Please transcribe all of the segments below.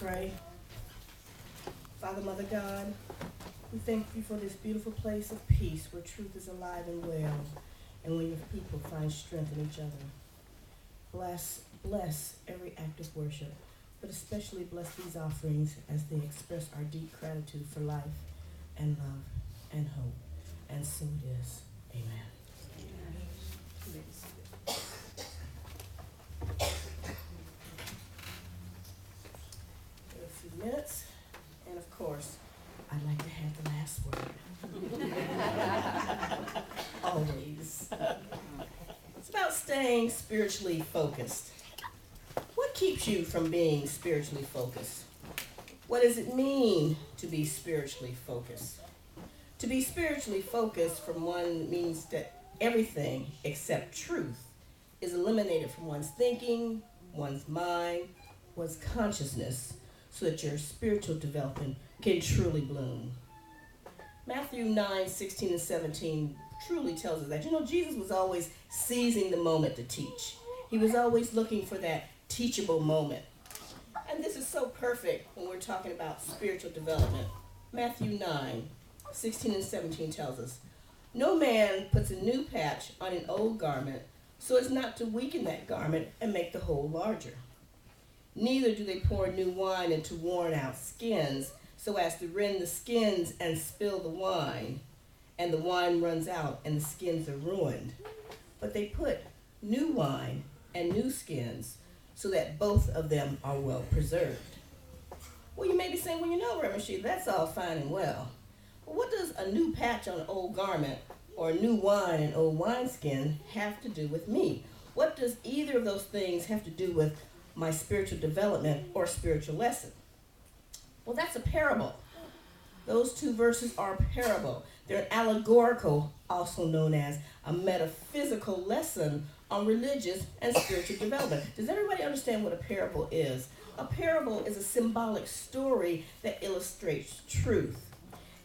pray. Father, Mother God, we thank you for this beautiful place of peace where truth is alive and well, and where your people find strength in each other. Bless every act of worship, but especially bless these offerings as they express our deep gratitude for life and love and hope. And so it is. Amen. A few minutes, and of course, I'd like to have the last word. Always. It's about staying spiritually focused. What keeps you from being spiritually focused? What does it mean to be spiritually focused? To be spiritually focused from one means that everything except truth is eliminated from one's thinking, one's mind, one's consciousness, so that your spiritual development can truly bloom. Matthew 9:16 and 17 truly tells us that, Jesus was always seizing the moment to teach. He was always looking for that teachable moment. And this is so perfect when we're talking about spiritual development. Matthew 9:16 and 17 tells us, "No man puts a new patch on an old garment so as not to weaken that garment and make the hole larger. Neither do they pour new wine into worn-out skins so as to rend the skins and spill the wine, and the wine runs out and the skins are ruined. But they put new wine and new skins so that both of them are well preserved." Well, you may be saying, Reverend Sheila, that's all fine and well. But what does a new patch on an old garment or new wine in old wineskin have to do with me? What does either of those things have to do with my spiritual development or spiritual lesson? Well, that's a parable. Those two verses are a parable. They're allegorical, also known as a metaphysical lesson on religious and spiritual development. Does everybody understand what a parable is? A parable is a symbolic story that illustrates truth.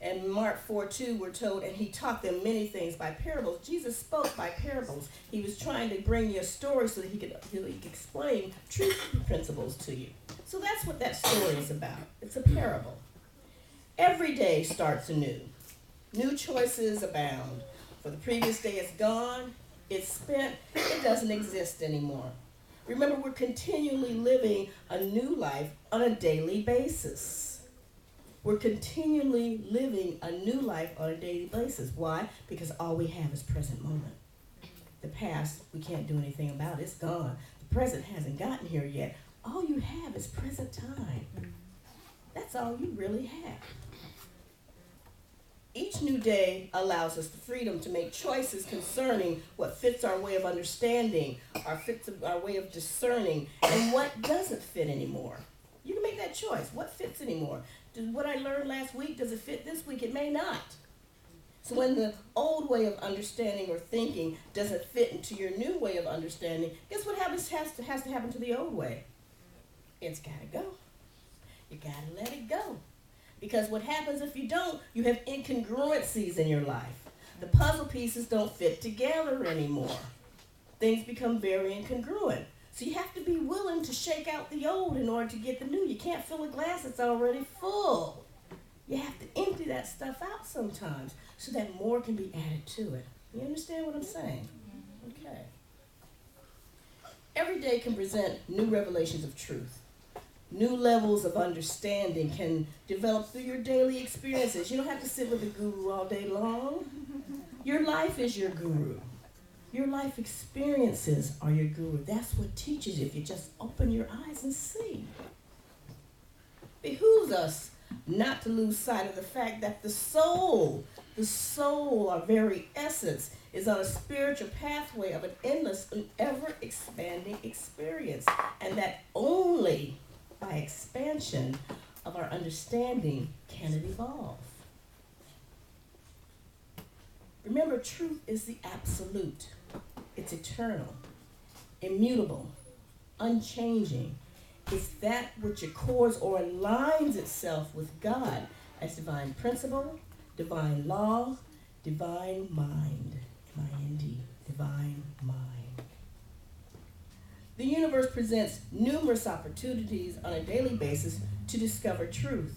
In Mark 4:2, we're told, "And he taught them many things by parables." Jesus spoke by parables. He was trying to bring you a story so that he could explain truth principles to you. So that's what that story is about. It's a parable. Every day starts anew. New choices abound. For the previous day is gone, it's spent, it doesn't exist anymore. Remember, we're continually living a new life on a daily basis. We're continually living a new life on a daily basis. Why? Because all we have is present moment. The past, we can't do anything about. It's gone. The present hasn't gotten here yet. All you have is present time. That's all you really have. Each new day allows us the freedom to make choices concerning what fits our way of understanding, our way of discerning, and what doesn't fit anymore. You can make that choice. What fits anymore? What I learned last week, does it fit this week? It may not. So when the old way of understanding or thinking doesn't fit into your new way of understanding, guess what has to happen to the old way? It's got to go. You got to let it go. Because what happens if you don't, you have incongruencies in your life. The puzzle pieces don't fit together anymore. Things become very incongruent. So you have to be willing to shake out the old in order to get the new. You can't fill a glass that's already full. You have to empty that stuff out sometimes so that more can be added to it. You understand what I'm saying? Okay. Every day can present new revelations of truth. New levels of understanding can develop through your daily experiences. You don't have to sit with the guru all day long. Your life is your guru. Your life experiences are your guru. That's what teaches you if you just open your eyes and see. Behooves us not to lose sight of the fact that the soul, our very essence, is on a spiritual pathway of an endless and ever-expanding experience, and that only by expansion of our understanding can it evolve. Remember, truth is the absolute. It's eternal, immutable, unchanging. It's that which accords or aligns itself with God as divine principle, divine law, divine mind. M-I-N-D, divine mind. The universe presents numerous opportunities on a daily basis to discover truth,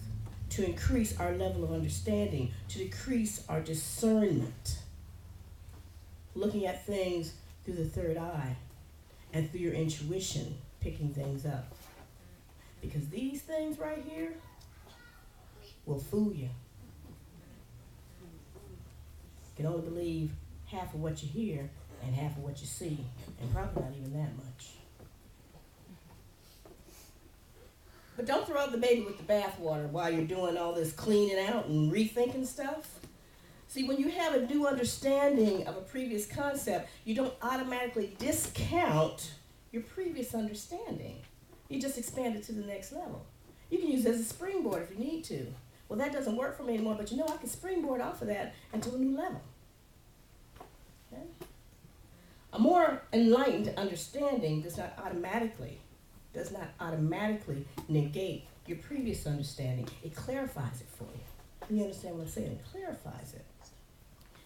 to increase our level of understanding, to decrease our discernment. Looking at things through the third eye and through your intuition, picking things up. Because these things right here will fool you. You can only believe half of what you hear and half of what you see, and probably not even that much. But don't throw out the baby with the bathwater while you're doing all this cleaning out and rethinking stuff. See, when you have a new understanding of a previous concept, you don't automatically discount your previous understanding. You just expand it to the next level. You can use it as a springboard if you need to. Well, that doesn't work for me anymore, but I can springboard off of that into a new level. Okay? A more enlightened understanding does not automatically negate your previous understanding. It clarifies it for you. You understand what I'm saying? It clarifies it.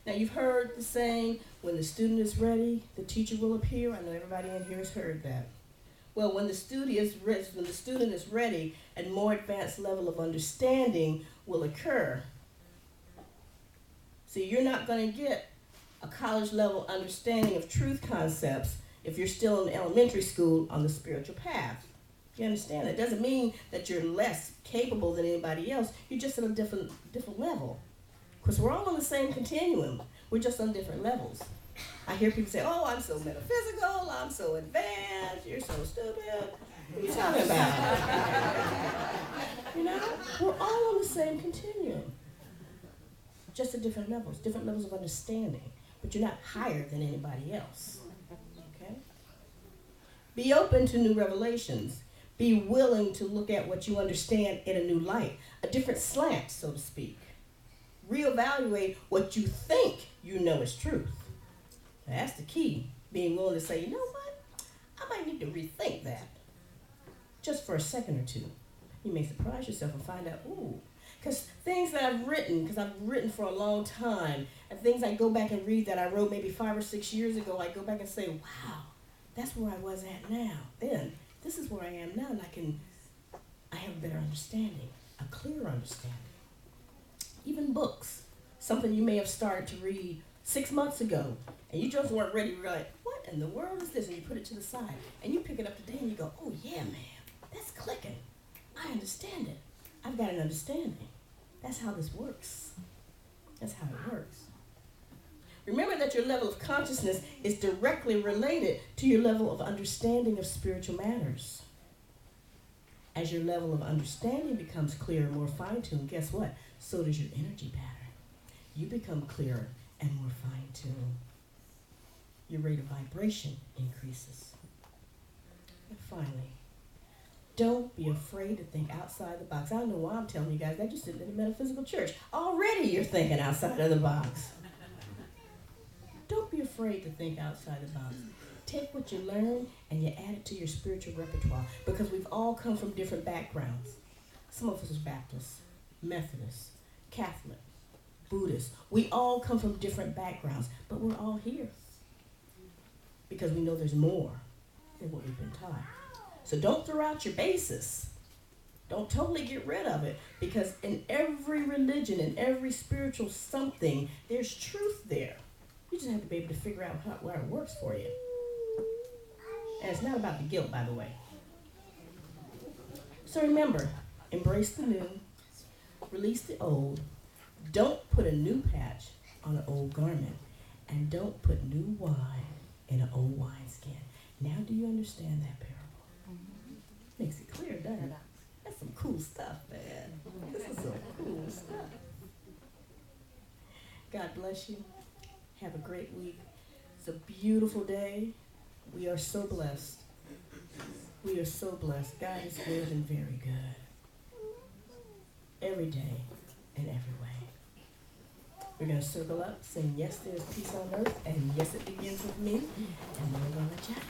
Now, you've heard the saying, when the student is ready, the teacher will appear. I know everybody in here has heard that. Well, when the student is ready, a more advanced level of understanding will occur. See, you're not going to get a college level understanding of truth concepts if you're still in elementary school on the spiritual path. You understand? It doesn't mean that you're less capable than anybody else. You're just at a different level. Because we're all on the same continuum. We're just on different levels. I hear people say, oh, I'm so metaphysical, I'm so advanced, you're so stupid. What are you talking about? We're all on the same continuum. Just at different levels of understanding. But you're not higher than anybody else. Okay? Be open to new revelations. Be willing to look at what you understand in a new light, a different slant, so to speak. Reevaluate what you think you know is truth. That's the key. Being willing to say, you know what? I might need to rethink that. Just for a second or two. You may surprise yourself and find out, ooh. Because things that I've written for a long time, and things I go back and read that I wrote maybe 5 or 6 years ago, I go back and say, wow, that's where I was at now. Then, this is where I am now, and I have a better understanding, a clearer understanding. Even books, something you may have started to read 6 months ago, and you just weren't ready. You're like, what in the world is this? And you put it to the side, and you pick it up today, and you go, oh yeah, man, that's clicking. I understand it. I've got an understanding. That's how this works. That's how it works. Remember that your level of consciousness is directly related to your level of understanding of spiritual matters. As your level of understanding becomes clearer, more fine-tuned, guess what? So does your energy pattern. You become clearer and more fine-tuned. Your rate of vibration increases. And finally, don't be afraid to think outside the box. I don't know why I'm telling you guys that. You're sitting in a metaphysical church. Already you're thinking outside of the box. Don't be afraid to think outside the box. Take what you learn and you add it to your spiritual repertoire, because we've all come from different backgrounds. Some of us are Baptists, Methodists, Catholic, Buddhists. We all come from different backgrounds, but we're all here because we know there's more than what we've been taught. So don't throw out your basis. Don't totally get rid of it, because in every religion, in every spiritual something, there's truth there. You just have to be able to figure out where it works for you. And it's not about the guilt, by the way. So remember, embrace the new, release the old, don't put a new patch on an old garment, and don't put new wine in an old wineskin. Now do you understand that parable? Makes it clear, doesn't it? That's some cool stuff, man. This is some cool stuff. God bless you. Have a great week. It's a beautiful day. We are so blessed. We are so blessed. God is good and very good. Every day and every way. We're going to circle up, saying, yes, there's peace on earth, and yes, it begins with me. And we're going to chat.